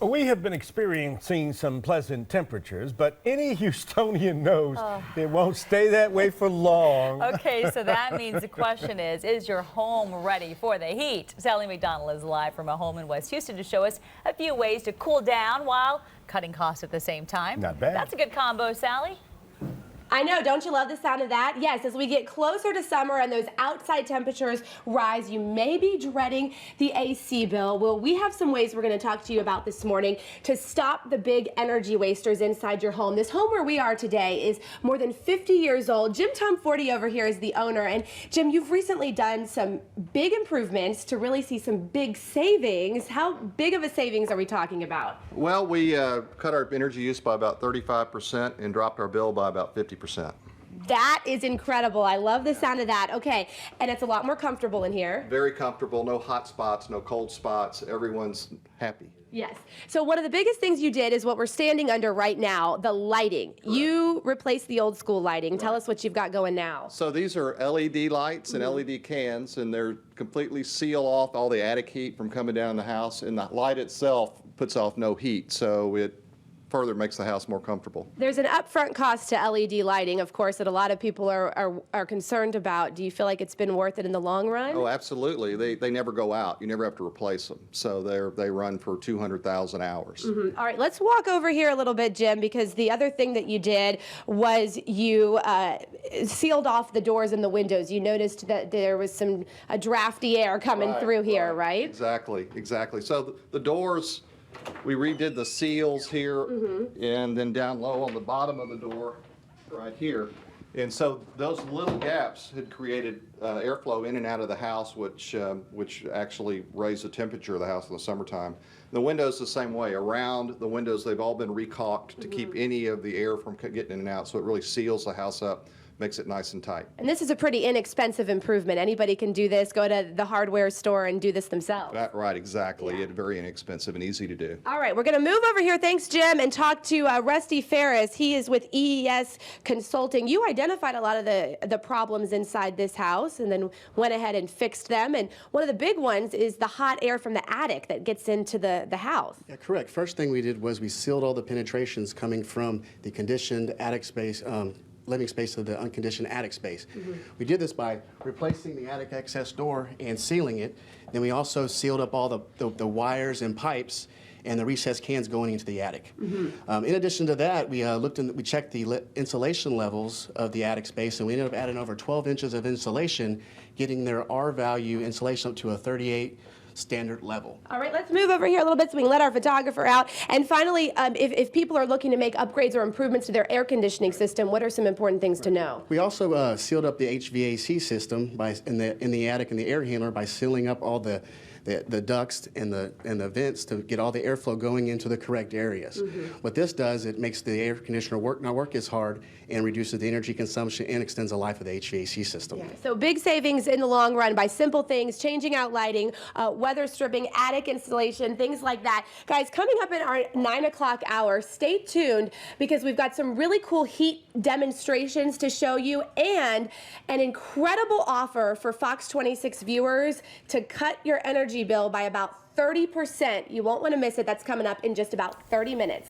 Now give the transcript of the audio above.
We have been experiencing some pleasant temperatures, but any Houstonian knows it won't stay that way for long. Okay, so that means the question is your home ready for the heat? Sally McDonald is live from a home in West Houston to show us a few ways to cool down while cutting costs at the same time. Not bad. That's a good combo, Sally. I know, don't you love the sound of that? Yes, as we get closer to summer and those outside temperatures rise, you may be dreading the AC bill. Well, we have some ways we're going to talk to you about this morning to stop the big energy wasters inside your home. This home where we are today is more than 50 years old. Jim Tomforti over here is the owner. And Jim, you've recently done some big improvements to really see some big savings. How big of a savings are we talking about? Well, we cut our energy use by about 35% and dropped our bill by about 50%. That is incredible. I love the sound of that. Okay, and it's a lot more comfortable in here. Very comfortable, no hot spots, no cold spots. Everyone's happy. Yes. So one of the biggest things you did is what we're standing under right now, the lighting. Correct. You replaced the old school lighting. Right. Tell us what you've got going now. So these are LED lights and LED cans, and they're completely seal off all the attic heat from coming down the house, and the light itself puts off no heat, so it further makes the house more comfortable. There's an upfront cost to LED lighting, of course, that a lot of people are concerned about. Do you feel like it's been worth it in the long run? Oh, absolutely. They never go out. You never have to replace them. So they run for 200,000 hours. All right, let's walk over here a little bit, Jim, because the other thing that you did was you sealed off the doors and the windows. You noticed that there was some drafty air coming through here, right? Exactly. So the doors, we redid the seals here, and then down low on the bottom of the door, right here. And so those little gaps had created airflow in and out of the house, which actually raised the temperature of the house in the summertime. The windows the same way. Around the windows, they've all been recaulked to keep any of the air from getting in and out, so it really seals the house up, makes it nice and tight. And this is a pretty inexpensive improvement. Anybody can do this, go to the hardware store and do this themselves. Right, exactly. Yeah. It's very inexpensive and easy to do. All right, we're going to move over here, thanks, Jim, and talk to Rusty Ferris. He is with EES Consulting. You identified a lot of the problems inside this house and then went ahead and fixed them. And one of the big ones is the hot air from the attic that gets into the house. Yeah, correct. First thing we did was we sealed all the penetrations coming from the conditioned attic space, living space of the unconditioned attic space. We did this by replacing the attic access door and sealing it. Then we also sealed up all the wires and pipes and the recessed cans going into the attic. In addition to that, we we checked the insulation levels of the attic space, and we ended up adding over 12 inches of insulation, getting their R value insulation up to a 38 standard level. All right, let's move over here a little bit so we can let our photographer out. And finally, if people are looking to make upgrades or improvements to their air conditioning system, what are some important things to know? We also sealed up the HVAC system in the attic and the air handler by sealing up all the ducts and the vents to get all the airflow going into the correct areas. What this does, it makes the air conditioner not work as hard and reduces the energy consumption and extends the life of the HVAC system. Yeah. So big savings in the long run by simple things, changing out lighting, weather stripping, attic installation, things like that. Guys, coming up in our 9 o'clock hour, stay tuned because we've got some really cool heat demonstrations to show you and an incredible offer for Fox 26 viewers to cut your energy bill by about 30%. You won't want to miss it. That's coming up in just about 30 minutes.